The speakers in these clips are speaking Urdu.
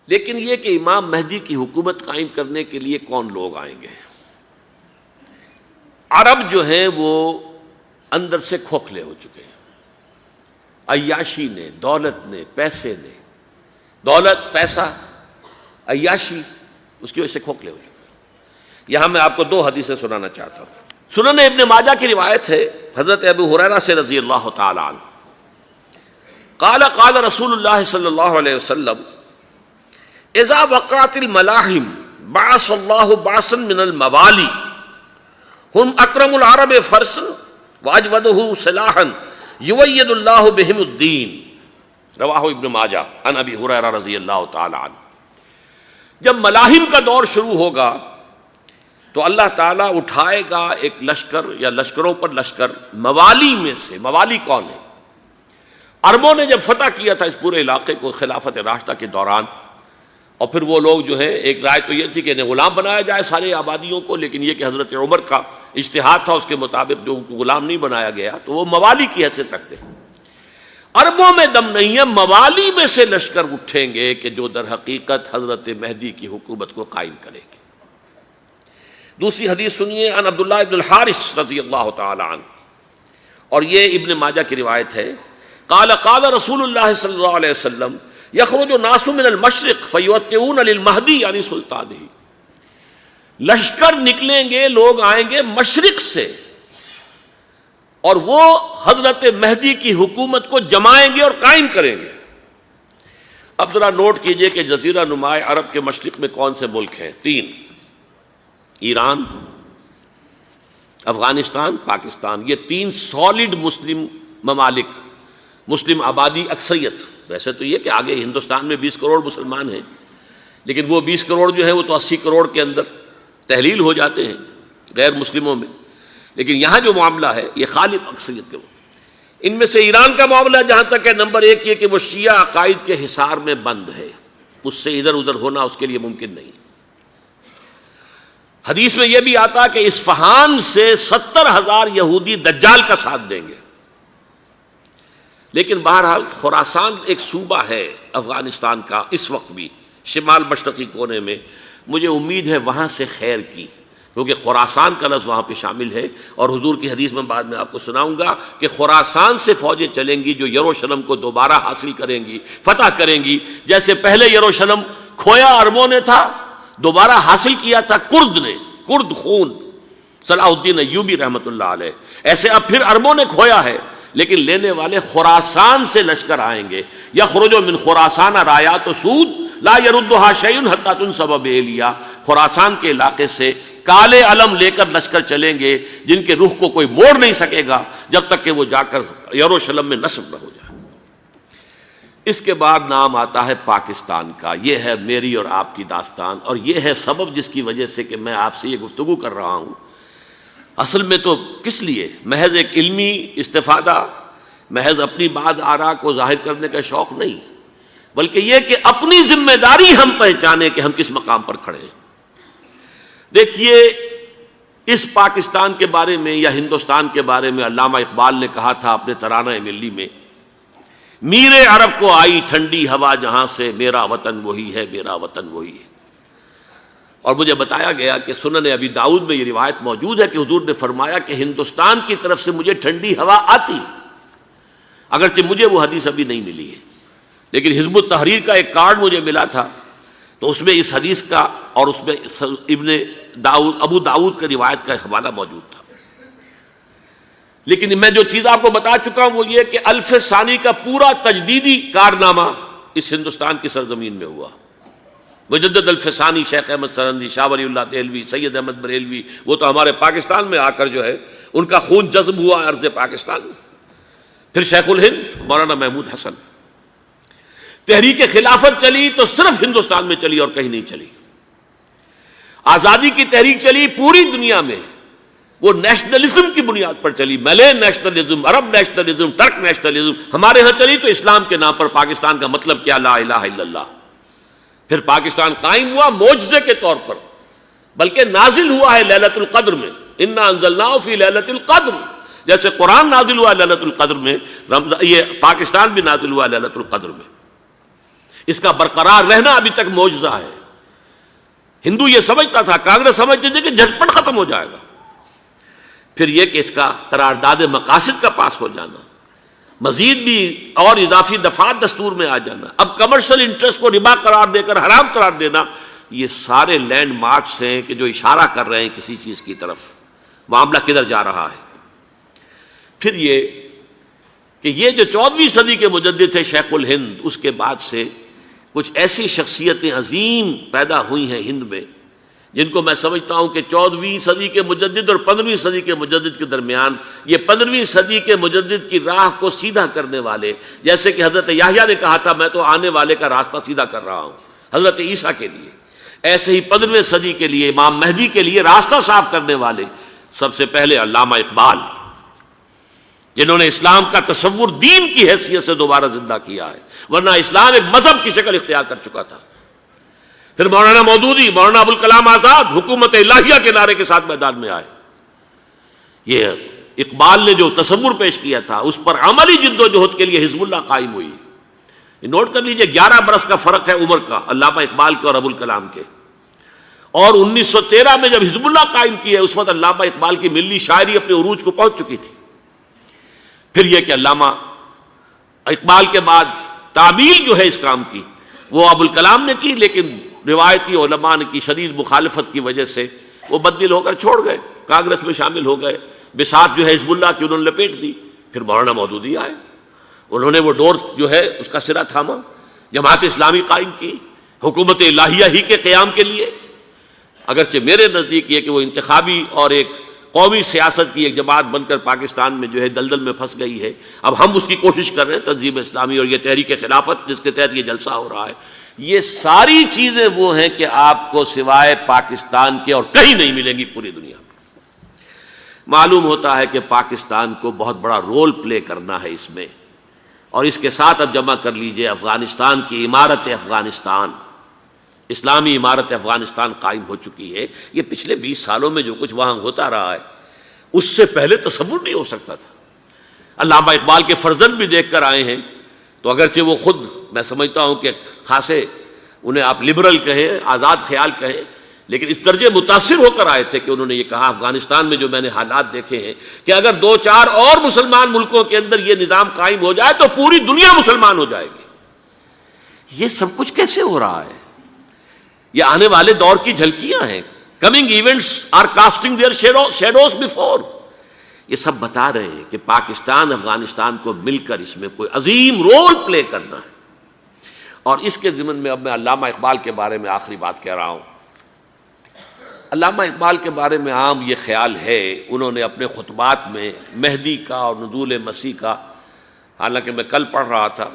لیکن یہ کہ امام مہدی کی حکومت قائم کرنے کے لیے کون لوگ آئیں گے؟ عرب جو ہیں وہ اندر سے کھوکھلے ہو چکے ہیں، عیاشی نے، دولت نے، پیسے نے، دولت، پیسہ، عیاشی، اس کی وجہ سے کھوکھلے ہو چکے ہیں۔ یہاں میں آپ کو دو حدیثیں سنانا چاہتا ہوں۔ سنن ابن ماجہ کی روایت ہے حضرت ابو ہریرہ سے رضی اللہ تعالی عنہ، قال قال رسول اللہ صلی اللہ علیہ وسلم اذا وقعت الملاحم بعث اللہ بعثا من الموالی ہم اکرم العرب فرسا واجودہ سلاحا یوید اللہ بہم الدین، رواہ ابن ماجہ عن ابی ہریرہ رضی اللہ تعالی عنہ۔ جب ملاحم کا دور شروع ہوگا تو اللہ تعالیٰ اٹھائے گا ایک لشکر یا لشکروں پر لشکر موالی میں سے۔ موالی کون ہے؟ عربوں نے جب فتح کیا تھا اس پورے علاقے کو خلافت راشدہ کے دوران، اور پھر وہ لوگ جو ہے، ایک رائے تو یہ تھی کہ انہیں غلام بنایا جائے سارے آبادیوں کو، لیکن یہ کہ حضرت عمر کا اجتہاد تھا، اس کے مطابق جو ان کو غلام نہیں بنایا گیا تو وہ موالی کی حیثیت رکھتے ہیں۔ عربوں میں دم نہیں ہے، موالی میں سے لشکر اٹھیں گے کہ جو در حقیقت حضرت مہدی کی حکومت کو قائم کریں گے۔ دوسری حدیث سنیے، عن عبداللہ ابن الحارث رضی اللہ تعالی عنہ، اور یہ ابن ماجہ کی روایت ہے، قال قال رسول اللہ صلی اللہ علیہ وسلم یخرج الناس من المشرق فیوطئون للمہدی یعنی سلطانہ، لشکر نکلیں گے، لوگ آئیں گے مشرق سے، اور وہ حضرت مہدی کی حکومت کو جمائیں گے اور قائم کریں گے۔ اب ذرا نوٹ کیجئے کہ جزیرہ نما عرب کے مشرق میں کون سے ملک ہیں؟ تین: ایران، افغانستان، پاکستان۔ یہ تین سالڈ مسلم ممالک، مسلم آبادی اکثریت۔ ویسے تو یہ کہ آگے ہندوستان میں 20 کروڑ مسلمان ہیں، لیکن وہ 20 کروڑ جو ہے وہ تو 80 کروڑ کے اندر تحلیل ہو جاتے ہیں غیر مسلموں میں، لیکن یہاں جو معاملہ ہے یہ غالب اکثریت کے۔ ان میں سے ایران کا معاملہ جہاں تک ہے، نمبر 1 یہ کہ وہ شیعہ عقائد کے حصار میں بند ہے، اس سے ادھر ادھر ہونا اس کے لیے ممکن نہیں۔ حدیث میں یہ بھی آتا کہ اصفہان سے 70,000 یہودی دجال کا ساتھ دیں گے۔ لیکن بہرحال خراسان ایک صوبہ ہے افغانستان کا اس وقت بھی، شمال مشرقی کونے میں، مجھے امید ہے وہاں سے خیر کی، کیونکہ خراسان کا لفظ وہاں پہ شامل ہے، اور حضور کی حدیث میں بعد میں آپ کو سناؤں گا کہ خراسان سے فوجیں چلیں گی جو یروشلم کو دوبارہ حاصل کریں گی، فتح کریں گی۔ جیسے پہلے یروشلم کھویا عربوں نے تھا، دوبارہ حاصل کیا تھا کرد نے، کرد خون صلاح الدین ایوبی رحمۃ اللہ علیہ، ایسے اب پھر عربوں نے کھویا ہے، لیکن لینے والے خراسان سے لشکر آئیں گے۔ یخرج من خراسان رایات سود لا یردھا شیء حتی تنصب بإیلیا، خراسان کے علاقے سے کالے علم لے کر لشکر چلیں گے جن کے رخ کو کوئی موڑ نہیں سکے گا جب تک کہ وہ جا کر یروشلم میں نصب نہ ہو جائے۔ اس کے بعد نام آتا ہے پاکستان کا۔ یہ ہے میری اور آپ کی داستان، اور یہ ہے سبب جس کی وجہ سے کہ میں آپ سے یہ گفتگو کر رہا ہوں۔ اصل میں تو کس لیے؟ محض ایک علمی استفادہ، محض اپنی بات آراء کو ظاہر کرنے کا شوق نہیں، بلکہ یہ کہ اپنی ذمہ داری ہم پہچانیں کہ ہم کس مقام پر کھڑے ہیں۔ دیکھیے، اس پاکستان کے بارے میں یا ہندوستان کے بارے میں علامہ اقبال نے کہا تھا اپنے ترانہ ملی میں، میر عرب کو آئی ٹھنڈی ہوا جہاں سے، میرا وطن وہی ہے، میرا وطن وہی ہے۔ اور مجھے بتایا گیا کہ سنن ابی داؤد میں یہ روایت موجود ہے کہ حضور نے فرمایا کہ ہندوستان کی طرف سے مجھے ٹھنڈی ہوا آتی ہے، اگرچہ مجھے وہ حدیث ابھی نہیں ملی ہے، لیکن حزب التحریر کا ایک کارڈ مجھے ملا تھا، تو اس میں اس حدیث کا اور اس میں ابو داؤد کی روایت کا حوالہ موجود تھا۔ لیکن میں جو چیز آپ کو بتا چکا ہوں وہ یہ کہ الف ثانی کا پورا تجدیدی کارنامہ اس ہندوستان کی سرزمین میں ہوا۔ مجدد الف ثانی شیخ احمد سرندی، شاہ ولی اللہ دہلوی، سید احمد بریلوی، وہ تو ہمارے پاکستان میں آ کر جو ہے ان کا خون جذب ہوا ارض پاکستان میں۔ پھر شیخ الہند مولانا محمود حسن۔ تحریک خلافت چلی تو صرف ہندوستان میں چلی اور کہیں نہیں چلی۔ آزادی کی تحریک چلی پوری دنیا میں، وہ نیشنلزم کی بنیاد پر چلی، ملے نیشنلزم، عرب نیشنلزم، ترک نیشنلزم۔ ہمارے ہاں چلی تو اسلام کے نام پر، پاکستان کا مطلب کیا؟ لا الہ الا اللہ۔ پھر پاکستان قائم ہوا معجزے کے طور پر، بلکہ نازل ہوا ہے لیلۃ القدر میں، انا انزلناہ فی لیلۃ القدر، جیسے قرآن نازل ہوا لیلۃ القدر میں، یہ پاکستان بھی نازل ہوا لیلۃ القدر میں۔ اس کا برقرار رہنا ابھی تک معجزہ ہے۔ ہندو یہ سمجھتا تھا، کانگریس سمجھتی تھی کہ جھٹپٹ ختم ہو جائے گا۔ پھر یہ کہ اس کا قرارداد مقاصد کا پاس ہو جانا، مزید بھی اور اضافی دفعات دستور میں آ جانا، اب کمرشل انٹرسٹ کو ربا قرار دے کر حرام قرار دینا، یہ سارے لینڈ مارکس ہیں کہ جو اشارہ کر رہے ہیں کسی چیز کی طرف، معاملہ کدھر جا رہا ہے۔ پھر یہ کہ یہ جو 14ویں صدی کے مجدد تھے شیخ الہند، اس کے بعد سے کچھ ایسی شخصیتیں عظیم پیدا ہوئی ہیں ہند میں، جن کو میں سمجھتا ہوں کہ 14ویں صدی کے مجدد اور 15ویں صدی کے مجدد کے درمیان یہ 15ویں صدی کے مجدد کی راہ کو سیدھا کرنے والے، جیسے کہ حضرت یحییٰ نے کہا تھا میں تو آنے والے کا راستہ سیدھا کر رہا ہوں حضرت عیسیٰ کے لیے، ایسے ہی 15ویں صدی کے لیے امام مہدی کے لیے راستہ صاف کرنے والے سب سے پہلے علامہ اقبال، جنہوں نے اسلام کا تصور دین کی حیثیت سے دوبارہ زندہ کیا ہے، ورنہ اسلام ایک مذہب کی شکل اختیار کر چکا تھا۔ پھر مولانا مودودی، مولانا ابوالکلام آزاد حکومت الہیہ کے نعرے کے ساتھ میدان میں آئے۔ یہ اقبال نے جو تصور پیش کیا تھا اس پر عملی جد و جہد کے لیے حزب اللہ قائم ہوئی۔ نوٹ کر لیجئے 11 برس کا فرق ہے عمر کا علامہ اقبال کے اور ابوالکلام کے، اور 1913 میں جب حزب اللہ قائم کی ہے اس وقت علامہ اقبال کی ملی شاعری اپنے عروج کو پہنچ چکی تھی۔ پھر یہ کہ علامہ اقبال کے بعد تعمیل جو ہے اس کام کی وہ ابوالکلام نے کی، لیکن روایتی علماء کی شدید مخالفت کی وجہ سے وہ بددل ہو کر چھوڑ گئے، کانگریس میں شامل ہو گئے، بساط جو ہے حزب اللہ کی انہوں نے لپیٹ دی۔ پھر مولانا مودودی آئے، انہوں نے وہ ڈور جو ہے اس کا سرا تھاما، جماعت اسلامی قائم کی حکومت الہیہ ہی کے قیام کے لیے۔ اگرچہ میرے نزدیک یہ کہ وہ انتخابی اور ایک قومی سیاست کی ایک جماعت بن کر پاکستان میں جو ہے دلدل میں پھنس گئی ہے، اب ہم اس کی کوشش کر رہے ہیں، تنظیم اسلامی اور یہ تحریک خلافت جس کے تحت یہ جلسہ ہو رہا ہے، یہ ساری چیزیں وہ ہیں کہ آپ کو سوائے پاکستان کے اور کہیں نہیں ملیں گی پوری دنیا میں۔ معلوم ہوتا ہے کہ پاکستان کو بہت بڑا رول پلے کرنا ہے اس میں، اور اس کے ساتھ اب جمع کر لیجئے افغانستان کی عمارت افغانستان، اسلامی عمارت افغانستان قائم ہو چکی ہے۔ یہ پچھلے 20 سالوں میں جو کچھ وہاں ہوتا رہا ہے اس سے پہلے تصور نہیں ہو سکتا تھا۔ علامہ اقبال کے فرزند بھی دیکھ کر آئے ہیں، تو اگرچہ وہ خود میں سمجھتا ہوں کہ خاصے انہیں آپ لبرل کہیں، آزاد خیال کہیں، لیکن اس درجے متاثر ہو کر آئے تھے کہ انہوں نے یہ کہا افغانستان میں جو میں نے حالات دیکھے ہیں کہ اگر 2-4 اور مسلمان ملکوں کے اندر یہ نظام قائم ہو جائے تو پوری دنیا مسلمان ہو جائے گی۔ یہ سب کچھ کیسے ہو رہا ہے؟ یہ آنے والے دور کی جھلکیاں ہیں۔ Coming events are casting their shadows before. یہ سب بتا رہے ہیں کہ پاکستان افغانستان کو مل کر اس میں کوئی عظیم رول پلے کرنا ہے۔ اور اس کے ضمن میں اب میں علامہ اقبال کے بارے میں آخری بات کہہ رہا ہوں۔ علامہ اقبال کے بارے میں عام یہ خیال ہے، انہوں نے اپنے خطبات میں مہدی کا اور نزول مسیح کا، حالانکہ میں کل پڑھ رہا تھا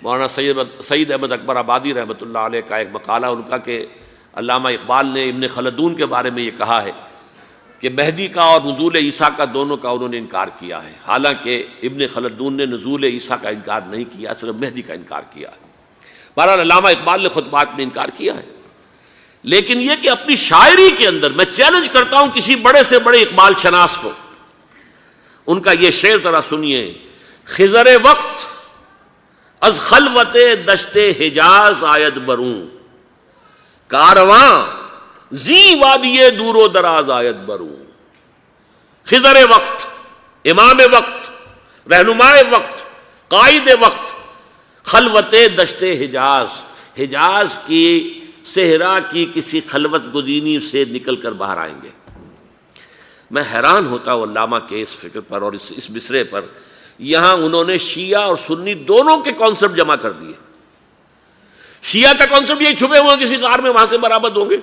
مولانا سعید احمد اکبر آبادی رحمۃ اللہ علیہ کا ایک مقالہ ان کا کہ علامہ اقبال نے ابن خلدون کے بارے میں یہ کہا ہے کہ مہدی کا اور نزول عیسیٰ کا دونوں کا انہوں نے انکار کیا ہے، حالانکہ ابن خلدون نے نزول عیسیٰ کا انکار نہیں کیا، صرف مہدی کا انکار کیا ہے۔ بہرحال علامہ اقبال نے خطبات میں انکار کیا ہے، لیکن یہ کہ اپنی شاعری کے اندر میں چیلنج کرتا ہوں کسی بڑے سے بڑے اقبال شناس کو، ان کا یہ شعر ذرا سنیے: خضر وقت از خلوت دشت حجاز آید بروں، کارواں زی وادی دور و دراز آید بروں۔ خضر وقت، امام وقت، رہنمائے وقت، قائد وقت، خلوت دشت حجاز، حجاز کی صحرا کی کسی خلوت گزینی سے نکل کر باہر آئیں گے۔ میں حیران ہوتا ہوں علامہ کے اس فکر پر اور اس مصرے پر۔ یہاں انہوں نے شیعہ اور سنی دونوں کے کانسیپٹ جمع کر دیے۔ شیعہ کا کانسیپٹ یہ چھپے ہوئے کسی غار میں وہاں سے برآمد ہوں گے،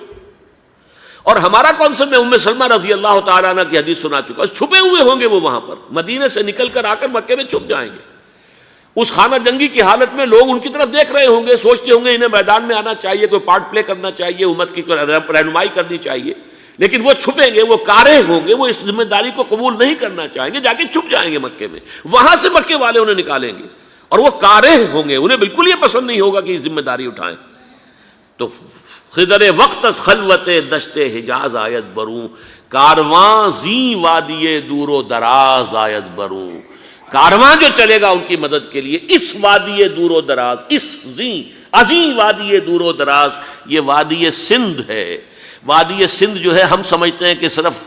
اور ہمارا کانسیپٹ میں ام سلمہ رضی اللہ تعالیٰ عنہ کی حدیث سنا چکا، چھپے ہوئے ہوں گے وہ وہاں پر، مدینے سے نکل کر آ کر مکے میں چھپ جائیں گے۔ اس خانہ جنگی کی حالت میں لوگ ان کی طرف دیکھ رہے ہوں گے، سوچتے ہوں گے انہیں میدان میں آنا چاہیے، کوئی پارٹ پلے کرنا چاہیے، امت کی رہنمائی کرنی چاہیے، لیکن وہ چھپیں گے، وہ کارہ ہوں گے، وہ اس ذمہ داری کو قبول نہیں کرنا چاہیں گے، جا کے چھپ جائیں گے مکے میں، وہاں سے مکے والے انہیں نکالیں گے، اور وہ کارہ ہوں گے، انہیں بالکل یہ پسند نہیں ہوگا کہ یہ ذمہ داری اٹھائیں۔ تو خضر وقت از خلوت دشت حجاز آیت بروں، کارواں زی وادی دور و دراز آیت بروں۔ کارواں جو چلے گا ان کی مدد کے لیے اس وادی دور و دراز، اس زی عظیم وادی دور و دراز، یہ وادی سندھ ہے۔ وادی سندھ جو ہے ہم سمجھتے ہیں کہ صرف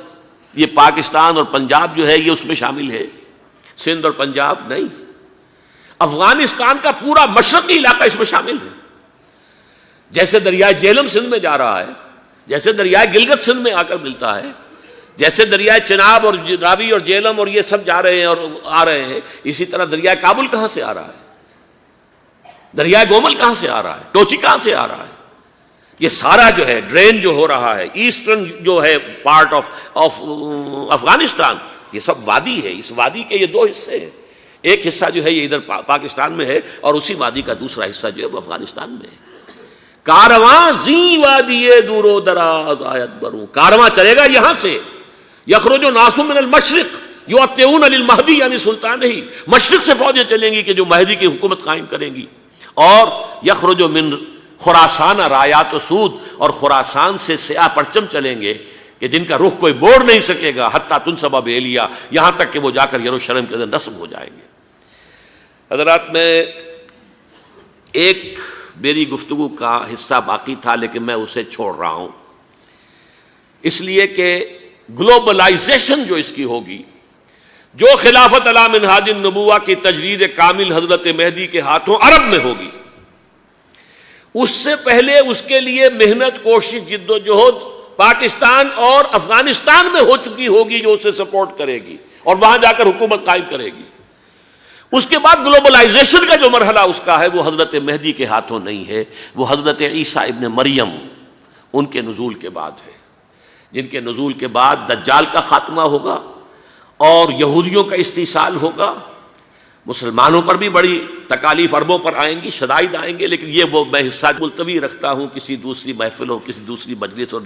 یہ پاکستان اور پنجاب جو ہے یہ اس میں شامل ہے، سندھ اور پنجاب نہیں، افغانستان کا پورا مشرقی علاقہ اس میں شامل ہے۔ جیسے دریائے جہلم سندھ میں جا رہا ہے، جیسے دریائے گلگت سندھ میں آ کر ملتا ہے، جیسے دریائے چناب اور راوی اور جہلم اور یہ سب جا رہے ہیں اور آ رہے ہیں، اسی طرح دریائے کابل کہاں سے آ رہا ہے، دریائے گومل کہاں سے آ رہا ہے، ٹوچی کہاں سے آ رہا ہے، یہ سارا جو ہے ڈرین جو ہو رہا ہے ایسٹرن جو ہے پارٹ آف افغانستان، یہ سب وادی ہے۔ اس وادی کے یہ دو حصے ہیں، ایک حصہ جو ہے یہ ادھر پاکستان میں ہے اور اسی وادی کا دوسرا حصہ جو ہے وہ افغانستان میں ہے۔ کارواں زی وادی دور و دراز آیت بروں، کارواں چلے گا یہاں سے، یخرج ناس من المشرق یؤتون للمہدی یعنی سلطان ہی، مشرق سے فوجیں چلیں گی کہ جو مہدی کی حکومت قائم کریں گی، اور یخرج من خراسان رایات و سود، اور خراسان سے سیاہ پرچم چلیں گے کہ جن کا رخ کوئی موڑ نہیں سکے گا، حتیٰ تنصب بیلیا، یہاں تک کہ وہ جا کر یروشلم کے اندر نصب ہو جائیں گے۔ حضرات، میں ایک میری گفتگو کا حصہ باقی تھا لیکن میں اسے چھوڑ رہا ہوں، اس لیے کہ گلوبلائزیشن جو اس کی ہوگی، جو خلافت علی منہاج النبوہ کی تجرید کامل حضرت مہدی کے ہاتھوں عرب میں ہوگی، اس سے پہلے اس کے لیے محنت، کوشش، جد و جہد پاکستان اور افغانستان میں ہو چکی ہوگی جو اسے سپورٹ کرے گی اور وہاں جا کر حکومت قائم کرے گی۔ اس کے بعد گلوبلائزیشن کا جو مرحلہ اس کا ہے وہ حضرت مہدی کے ہاتھوں نہیں ہے، وہ حضرت عیسیٰ ابن مریم ان کے نزول کے بعد ہے، جن کے نزول کے بعد دجال کا خاتمہ ہوگا اور یہودیوں کا استحصال ہوگا، مسلمانوں پر بھی بڑی تکالیف عربوں پر آئیں گی، شدائد آئیں گے، لیکن یہ وہ میں حصہ ملتوی رکھتا ہوں کسی دوسری محفل اور کسی دوسری مجلس اور